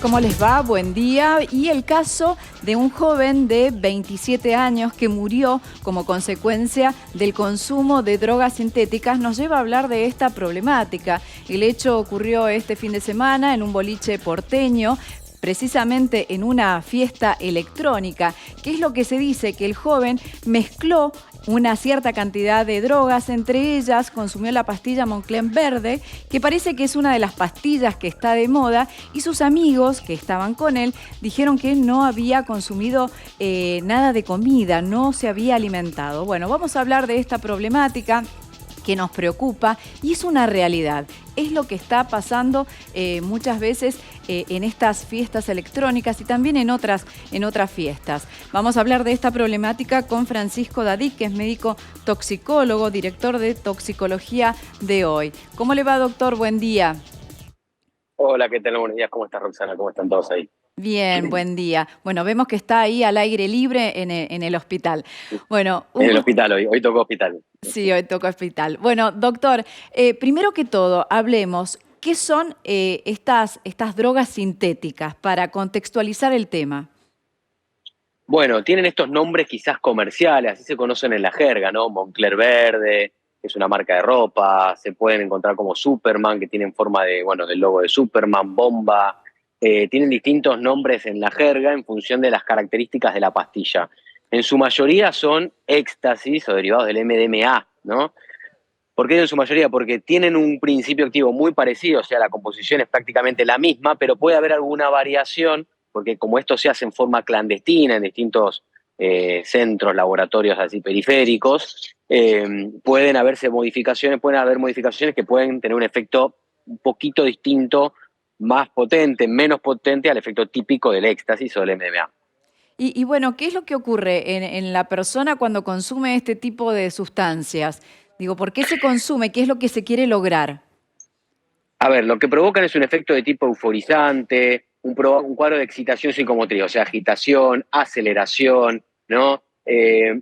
¿Cómo les va? Buen día. Y el caso de un joven de 27 años que murió como consecuencia del consumo de drogas sintéticas nos lleva a hablar de esta problemática. El hecho ocurrió este fin de semana en un boliche porteño, precisamente en una fiesta electrónica. ¿Qué es lo que se dice? Que el joven mezcló una cierta cantidad de drogas, entre ellas consumió la pastilla Moncler Verde, que parece que es una de las pastillas que está de moda, y sus amigos que estaban con él dijeron que no había consumido nada de comida, no se había alimentado. Bueno, vamos a hablar de esta problemática que nos preocupa y es una realidad. Es lo que está pasando muchas veces en estas fiestas electrónicas y también en otras fiestas. Vamos a hablar de esta problemática con Francisco Dadik, que es médico toxicólogo, director de toxicología de Hoy. ¿Cómo le va, doctor? Buen día. Hola, ¿qué tal? Buenos días, ¿cómo estás, Roxana? ¿Cómo están todos ahí? Bien, buen día. Bueno, vemos que está ahí al aire libre en el hospital. Bueno, En el hospital hoy tocó hospital. sí, hoy toca hospital. Bueno, doctor, primero que todo, hablemos, ¿qué son estas drogas sintéticas para contextualizar el tema? Bueno, tienen estos nombres quizás comerciales, así se conocen en la jerga, ¿no? Moncler Verde, que es una marca de ropa, se pueden encontrar como Superman, que tienen forma de, bueno, del logo de Superman, Bomba, tienen distintos nombres en la jerga en función de las características de la pastilla. En su mayoría son éxtasis o derivados del MDMA, ¿no? ¿Por qué en su mayoría? Porque tienen un principio activo muy parecido, o sea, la composición es prácticamente la misma, pero puede haber alguna variación, porque como esto se hace en forma clandestina en distintos centros, laboratorios así periféricos, pueden haber modificaciones que pueden tener un efecto un poquito distinto, más potente, menos potente al efecto típico del éxtasis o del MDMA. Y bueno, ¿qué es lo que ocurre en la persona cuando consume este tipo de sustancias? Digo, ¿por qué se consume? ¿Qué es lo que se quiere lograr? A ver, lo que provocan es un efecto de tipo euforizante, un cuadro de excitación psicomotriz, o sea, agitación, aceleración, ¿no?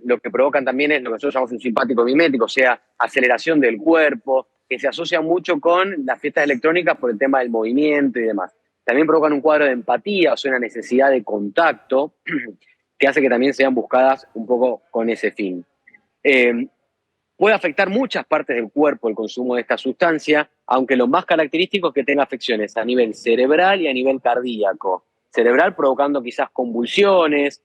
Lo que provocan también es lo que nosotros llamamos un simpático mimético, o sea, aceleración del cuerpo, que se asocia mucho con las fiestas electrónicas por el tema del movimiento y demás. También provocan un cuadro de empatía, o sea, una necesidad de contacto, que hace que también sean buscadas un poco con ese fin. Eh, Puede afectar muchas partes del cuerpo el consumo de esta sustancia, aunque lo más característico es que tenga afecciones a nivel cerebral y a nivel cardíaco. Cerebral provocando quizás convulsiones,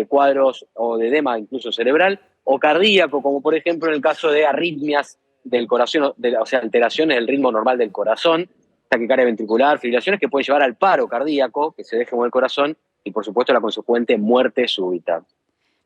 cuadros o de edema incluso cerebral, o cardíaco, como por ejemplo en el caso de arritmias del corazón, o sea, alteraciones del ritmo normal del corazón, taquicardia ventricular, fibrilaciones que pueden llevar al paro cardíaco, que se deje mover el corazón, y por supuesto la consecuente muerte súbita.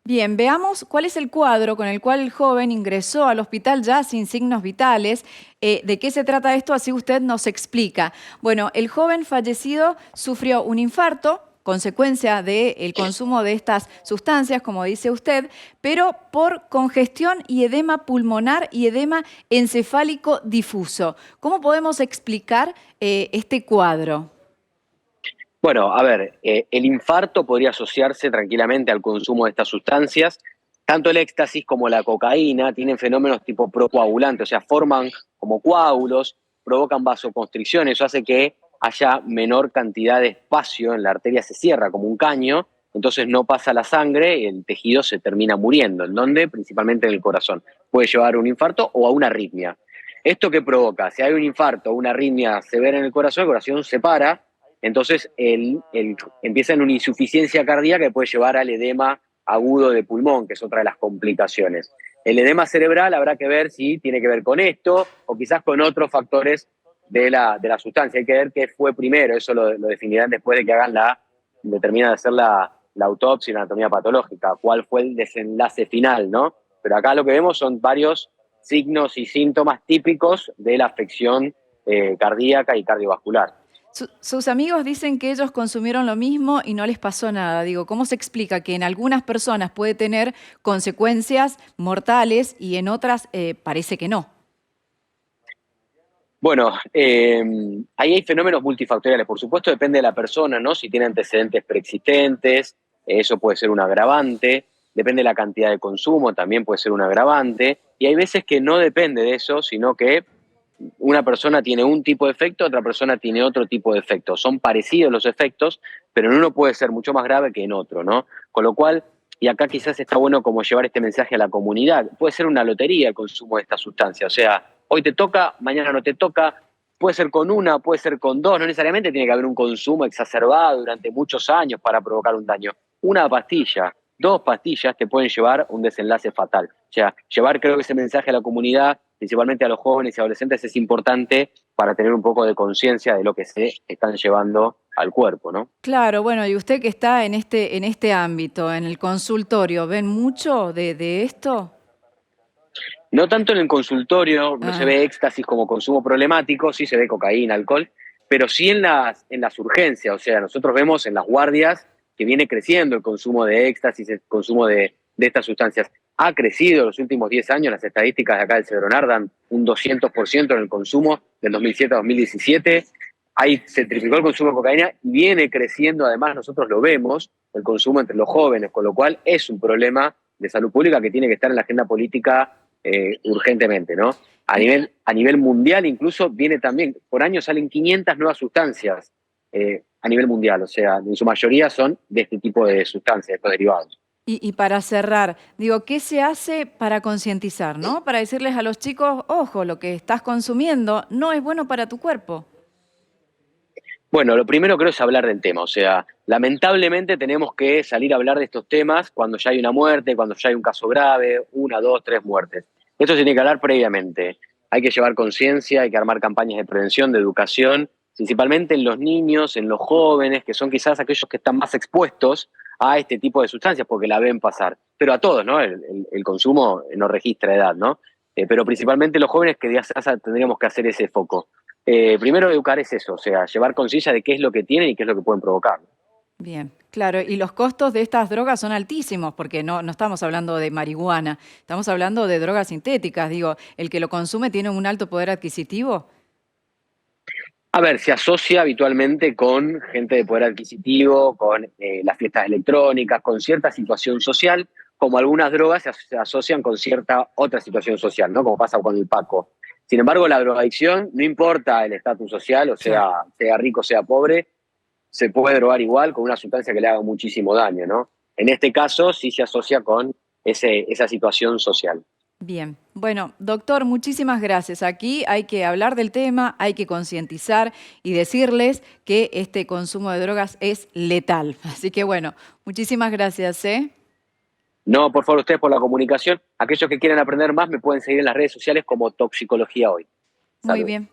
Bien, veamos cuál es el cuadro con el cual el joven ingresó al hospital ya sin signos vitales. ¿De qué se trata esto? Así usted nos explica. Bueno, el joven fallecido sufrió un infarto, consecuencia del consumo de estas sustancias, como dice usted, pero por congestión y edema pulmonar y edema encefálico difuso. ¿Cómo podemos explicar este cuadro? Bueno, a ver, el infarto podría asociarse tranquilamente al consumo de estas sustancias. Tanto el éxtasis como la cocaína tienen fenómenos tipo procoagulantes, o sea, forman como coágulos, provocan vasoconstricción, eso hace que haya menor cantidad de espacio en la arteria, se cierra como un caño, entonces no pasa la sangre y el tejido se termina muriendo. ¿En dónde? Principalmente en el corazón. Puede llevar a un infarto o a una arritmia. ¿Esto qué provoca? Si hay un infarto o una arritmia severa en el corazón se para, entonces empieza en una insuficiencia cardíaca que puede llevar al edema agudo de pulmón, que es otra de las complicaciones. El edema cerebral habrá que ver si tiene que ver con esto o quizás con otros factores de la sustancia. Hay que ver qué fue primero, eso lo definirán después de que determinan de hacer la autopsia y la anatomía patológica, cuál fue el desenlace final, ¿no? Pero acá lo que vemos son varios signos y síntomas típicos de la afección cardíaca y cardiovascular. Sus amigos dicen que ellos consumieron lo mismo y no les pasó nada. Digo, ¿cómo se explica que en algunas personas puede tener consecuencias mortales y en otras parece que no? Bueno, ahí hay fenómenos multifactoriales. Por supuesto, depende de la persona, ¿no? Si tiene antecedentes preexistentes, eso puede ser un agravante. Depende de la cantidad de consumo, también puede ser un agravante. Y hay veces que no depende de eso, sino que una persona tiene un tipo de efecto, otra persona tiene otro tipo de efecto. Son parecidos los efectos, pero en uno puede ser mucho más grave que en otro, ¿no? Con lo cual, y acá quizás está bueno como llevar este mensaje a la comunidad, puede ser una lotería el consumo de esta sustancia, o sea, hoy te toca, mañana no te toca, puede ser con una, puede ser con dos, no necesariamente tiene que haber un consumo exacerbado durante muchos años para provocar un daño. Una pastilla, dos pastillas te pueden llevar a un desenlace fatal. O sea, llevar creo que ese mensaje a la comunidad, principalmente a los jóvenes y adolescentes, es importante para tener un poco de conciencia de lo que se están llevando al cuerpo, ¿no? Claro, bueno, y usted que está en este ámbito, en el consultorio, ¿ven mucho de esto? No tanto en el consultorio, no se Ah, ve éxtasis como consumo problemático, sí se ve cocaína, alcohol, pero sí en las urgencias. O sea, nosotros vemos en las guardias que viene creciendo el consumo de éxtasis, el consumo de estas sustancias. Ha crecido en los últimos 10 años, las estadísticas de acá del Cedronar dan un 200% en el consumo del 2007 a 2017. Ahí se triplicó el consumo de cocaína y viene creciendo, además nosotros lo vemos, el consumo entre los jóvenes, con lo cual es un problema de salud pública que tiene que estar en la agenda política urgentemente, ¿no? y, A nivel mundial incluso viene también, por año salen 500 nuevas sustancias a nivel mundial, o sea, en su mayoría son de este tipo de sustancias, de estos derivados. y para cerrar, digo, ¿qué se hace para concientizar, ¿no? Para decirles a los chicos, ojo, lo que estás consumiendo no es bueno para tu cuerpo. Bueno, lo primero creo es hablar del tema, o sea, lamentablemente tenemos que salir a hablar de estos temas cuando ya hay una muerte, cuando ya hay un caso grave, una, dos, tres muertes. Esto se tiene que hablar previamente. Hay que llevar conciencia, hay que armar campañas de prevención, de educación, principalmente en los niños, en los jóvenes, que son quizás aquellos que están más expuestos a este tipo de sustancias porque la ven pasar. Pero a todos, ¿no? El consumo no registra edad, ¿no? Pero principalmente los jóvenes que ya tendríamos que hacer ese foco. Primero educar es eso, o sea, llevar conciencia de qué es lo que tienen y qué es lo que pueden provocar. Bien, claro, y los costos de estas drogas son altísimos, porque no estamos hablando de marihuana, estamos hablando de drogas sintéticas. Digo, ¿el que lo consume tiene un alto poder adquisitivo? A ver, se asocia habitualmente con gente de poder adquisitivo, con las fiestas electrónicas, con cierta situación social, como algunas drogas se asocian con cierta otra situación social, ¿no? Como pasa con el Paco. Sin embargo, la drogadicción, no importa el estatus social, o Claro. sea rico, sea pobre, se puede drogar igual con una sustancia que le haga muchísimo daño, ¿no? En este caso sí se asocia con esa situación social. Bien, bueno, doctor, muchísimas gracias. Aquí hay que hablar del tema, hay que concientizar y decirles que este consumo de drogas es letal. Así que bueno, muchísimas gracias, ¿eh? No, por favor, ustedes por la comunicación. Aquellos que quieran aprender más me pueden seguir en las redes sociales como Toxicología Hoy. Muy Salud. bien.